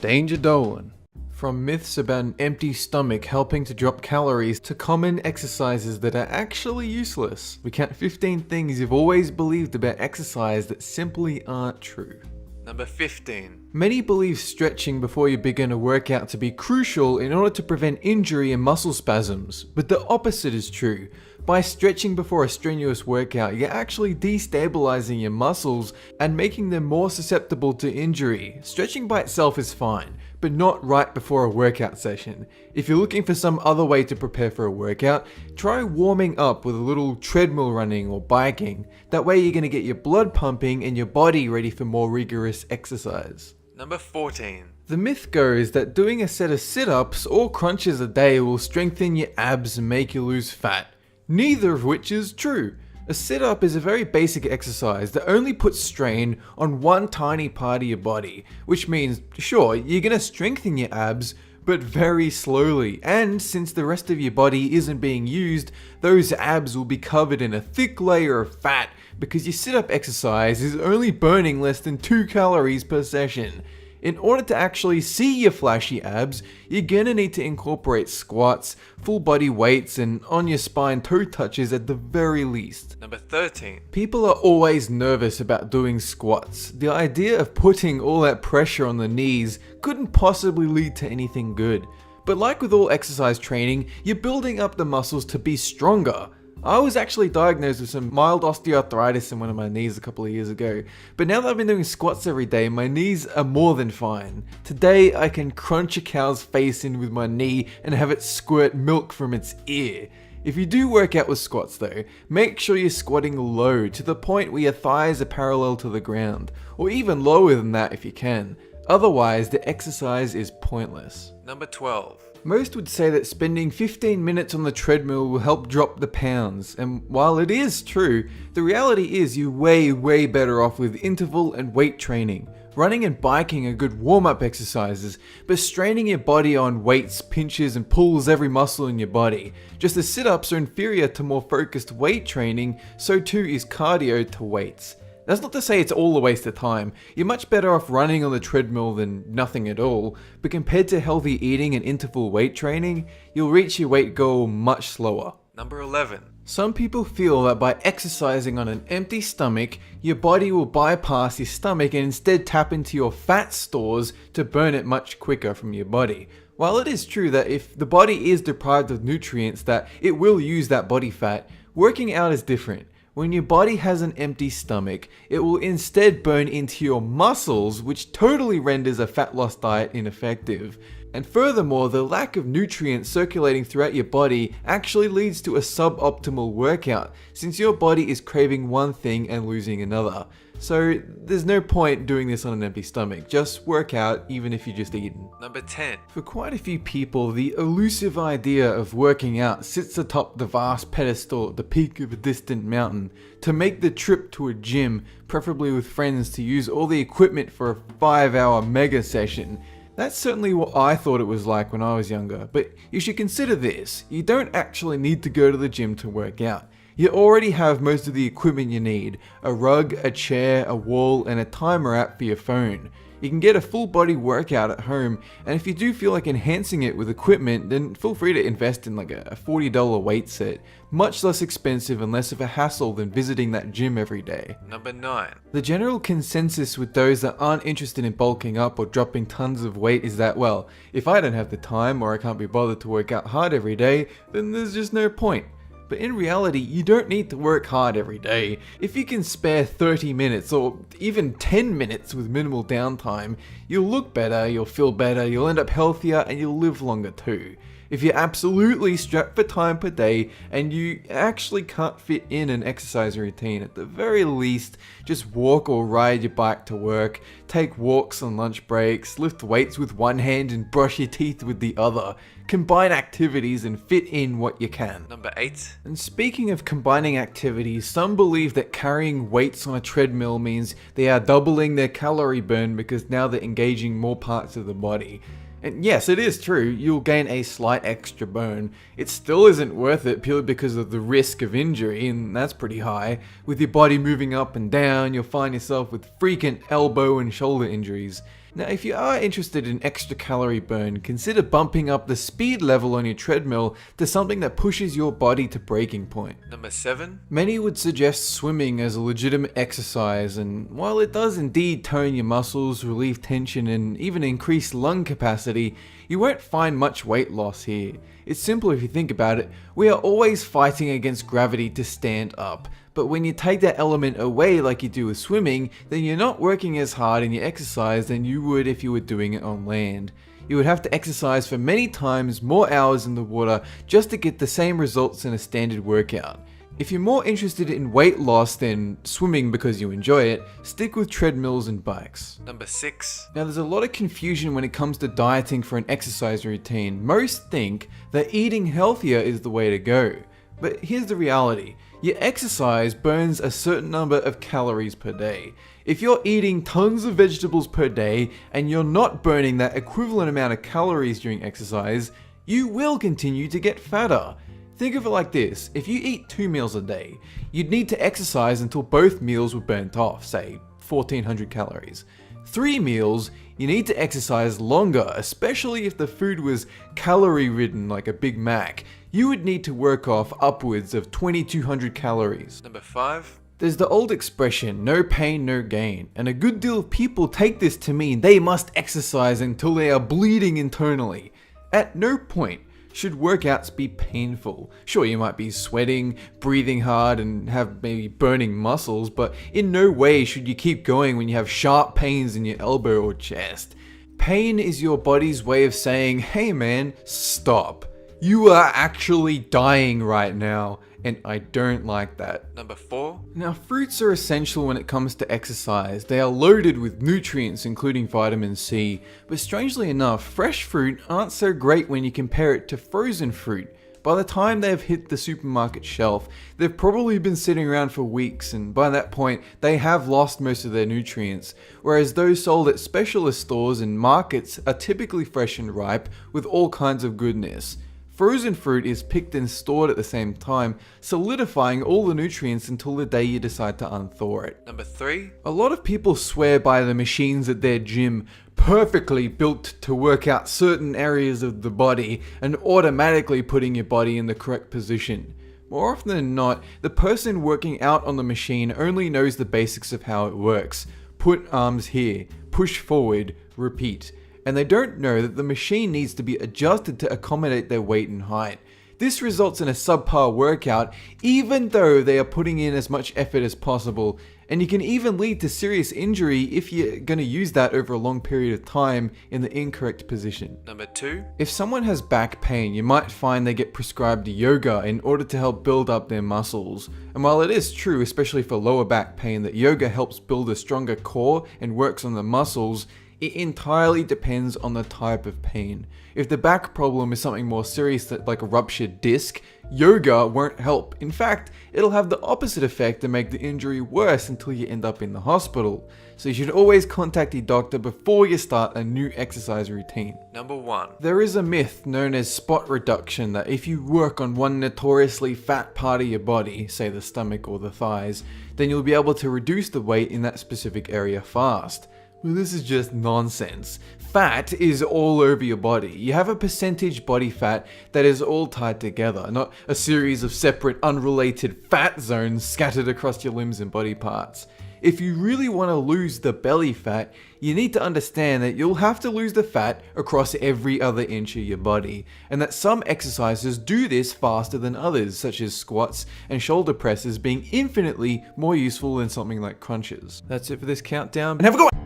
Danger Dolan. From myths about an empty stomach helping to drop calories to common exercises that are actually useless, we count 15 things you've always believed about exercise that simply aren't true. Number 15. Many believe stretching before you begin a workout to be crucial in order to prevent injury and muscle spasms, but the opposite is true. By stretching before a strenuous workout, you're actually destabilizing your muscles and making them more susceptible to injury. Stretching by itself is fine, but not right before a workout session. If you're looking for some other way to prepare for a workout, try warming up with a little treadmill running or biking. That way you're going to get your blood pumping and your body ready for more rigorous exercise. Number 14. The myth goes that doing a set of sit-ups or crunches a day will strengthen your abs and make you lose fat. Neither of which is true. A sit-up is a very basic exercise that only puts strain on one tiny part of your body, which means, sure, you're gonna strengthen your abs, but very slowly. And since the rest of your body isn't being used, those abs will be covered in a thick layer of fat because your sit-up exercise is only burning less than 2 calories per session. In order to actually see your flashy abs, you're gonna need to incorporate squats, full body weights, and on your spine toe touches at the very least. Number 13. People are always nervous about doing squats. The idea of putting all that pressure on the knees couldn't possibly lead to anything good. But like with all exercise training, you're building up the muscles to be stronger. I was actually diagnosed with some mild osteoarthritis in one of my knees a couple of years ago, but now that I've been doing squats every day, my knees are more than fine. Today, I can crunch a cow's face in with my knee and have it squirt milk from its ear. If you do work out with squats though, make sure you're squatting low to the point where your thighs are parallel to the ground, or even lower than that if you can. Otherwise, the exercise is pointless. Number 12. Most would say that spending 15 minutes on the treadmill will help drop the pounds, and while it is true, the reality is you're way better off with interval and weight training. Running and biking are good warm-up exercises, but straining your body on weights pinches and pulls every muscle in your body. Just as sit-ups are inferior to more focused weight training, so too is cardio to weights. That's not to say it's all a waste of time. You're much better off running on the treadmill than nothing at all, but compared to healthy eating and interval weight training, you'll reach your weight goal much slower. Number 11. Some people feel that by exercising on an empty stomach, your body will bypass your stomach and instead tap into your fat stores to burn it much quicker from your body. While it is true that if the body is deprived of nutrients that it will use that body fat, working out is different. When your body has an empty stomach, it will instead burn into your muscles, which totally renders a fat loss diet ineffective. And furthermore, the lack of nutrients circulating throughout your body actually leads to a suboptimal workout, since your body is craving one thing and losing another. So there's no point doing this on an empty stomach, just work out even if you just eaten. Number 10. For quite a few people, the elusive idea of working out sits atop the vast pedestal at the peak of a distant mountain. To make the trip to a gym, preferably with friends to use all the equipment for a 5-hour mega session. That's certainly what I thought it was like when I was younger, but you should consider this. You don't actually need to go to the gym to work out. You already have most of the equipment you need: a rug, a chair, a wall, and a timer app for your phone. You can get a full body workout at home, and if you do feel like enhancing it with equipment, then feel free to invest in like a $40 weight set. Much less expensive and less of a hassle than visiting that gym every day. Number 9. The general consensus with those that aren't interested in bulking up or dropping tons of weight is that, well, if I don't have the time or I can't be bothered to work out hard every day, then there's just no point. But in reality, you don't need to work hard every day. If you can spare 30 minutes or even 10 minutes with minimal downtime, you'll look better, you'll feel better, you'll end up healthier, and you'll live longer too. If you're absolutely strapped for time per day and you actually can't fit in an exercise routine, at the very least, just walk or ride your bike to work, take walks on lunch breaks, lift weights with one hand and brush your teeth with the other. Combine activities and fit in what you can. Number 8. And speaking of combining activities, some believe that carrying weights on a treadmill means they are doubling their calorie burn because now they're engaging more parts of the body. And yes, it is true, you'll gain a slight extra burn. It still isn't worth it purely because of the risk of injury, and that's pretty high. With your body moving up and down, you'll find yourself with frequent elbow and shoulder injuries. Now, if you are interested in extra calorie burn, consider bumping up the speed level on your treadmill to something that pushes your body to breaking point. Number 7. Many would suggest swimming as a legitimate exercise, and while it does indeed tone your muscles, relieve tension, and even increase lung capacity, you won't find much weight loss here. It's simple if you think about it. We are always fighting against gravity to stand up. But when you take that element away like you do with swimming, then you're not working as hard in your exercise than you would if you were doing it on land. You would have to exercise for many times more hours in the water just to get the same results in a standard workout. If you're more interested in weight loss than swimming because you enjoy it, stick with treadmills and bikes. Number 6. Now, there's a lot of confusion when it comes to dieting for an exercise routine. Most think that eating healthier is the way to go. But here's the reality. Your exercise burns a certain number of calories per day. If you're eating tons of vegetables per day and you're not burning that equivalent amount of calories during exercise, you will continue to get fatter. Think of it like this: if you eat 2 meals a day, you'd need to exercise until both meals were burnt off, say 1400 calories. 3 meals, you need to exercise longer, especially if the food was calorie-ridden like a Big Mac. You would need to work off upwards of 2200 calories. Number 5. There's the old expression, no pain, no gain, and a good deal of people take this to mean they must exercise until they are bleeding internally. At no point should workouts be painful. Sure, you might be sweating, breathing hard, and have maybe burning muscles, but in no way should you keep going when you have sharp pains in your elbow or chest. Pain is your body's way of saying, hey man, stop. You are actually dying right now, and I don't like that. Number 4. Now, fruits are essential when it comes to exercise. They are loaded with nutrients, including vitamin C. But strangely enough, fresh fruit aren't so great when you compare it to frozen fruit. By the time they've hit the supermarket shelf, they've probably been sitting around for weeks, and by that point, they have lost most of their nutrients. Whereas those sold at specialist stores and markets are typically fresh and ripe with all kinds of goodness. Frozen fruit is picked and stored at the same time, solidifying all the nutrients until the day you decide to unthaw it. Number 3. A lot of people swear by the machines at their gym, perfectly built to work out certain areas of the body and automatically putting your body in the correct position. More often than not, the person working out on the machine only knows the basics of how it works. Put arms here, push forward, repeat. And they don't know that the machine needs to be adjusted to accommodate their weight and height. This results in a subpar workout, even though they are putting in as much effort as possible, and you can even lead to serious injury if you're going to use that over a long period of time in the incorrect position. Number 2. If someone has back pain, you might find they get prescribed yoga in order to help build up their muscles. And while it is true, especially for lower back pain, that yoga helps build a stronger core and works on the muscles, it entirely depends on the type of pain. If the back problem is something more serious like a ruptured disc, yoga won't help. In fact, it'll have the opposite effect and make the injury worse until you end up in the hospital. So you should always contact your doctor before you start a new exercise routine. Number 1. There is a myth known as spot reduction that if you work on one notoriously fat part of your body, say the stomach or the thighs, then you'll be able to reduce the weight in that specific area fast. Well, this is just nonsense. Fat is all over your body. You have a percentage body fat that is all tied together, not a series of separate, unrelated fat zones scattered across your limbs and body parts. If you really want to lose the belly fat, you need to understand that you'll have to lose the fat across every other inch of your body, and that some exercises do this faster than others, such as squats and shoulder presses being infinitely more useful than something like crunches. That's it for this countdown, and have a good one!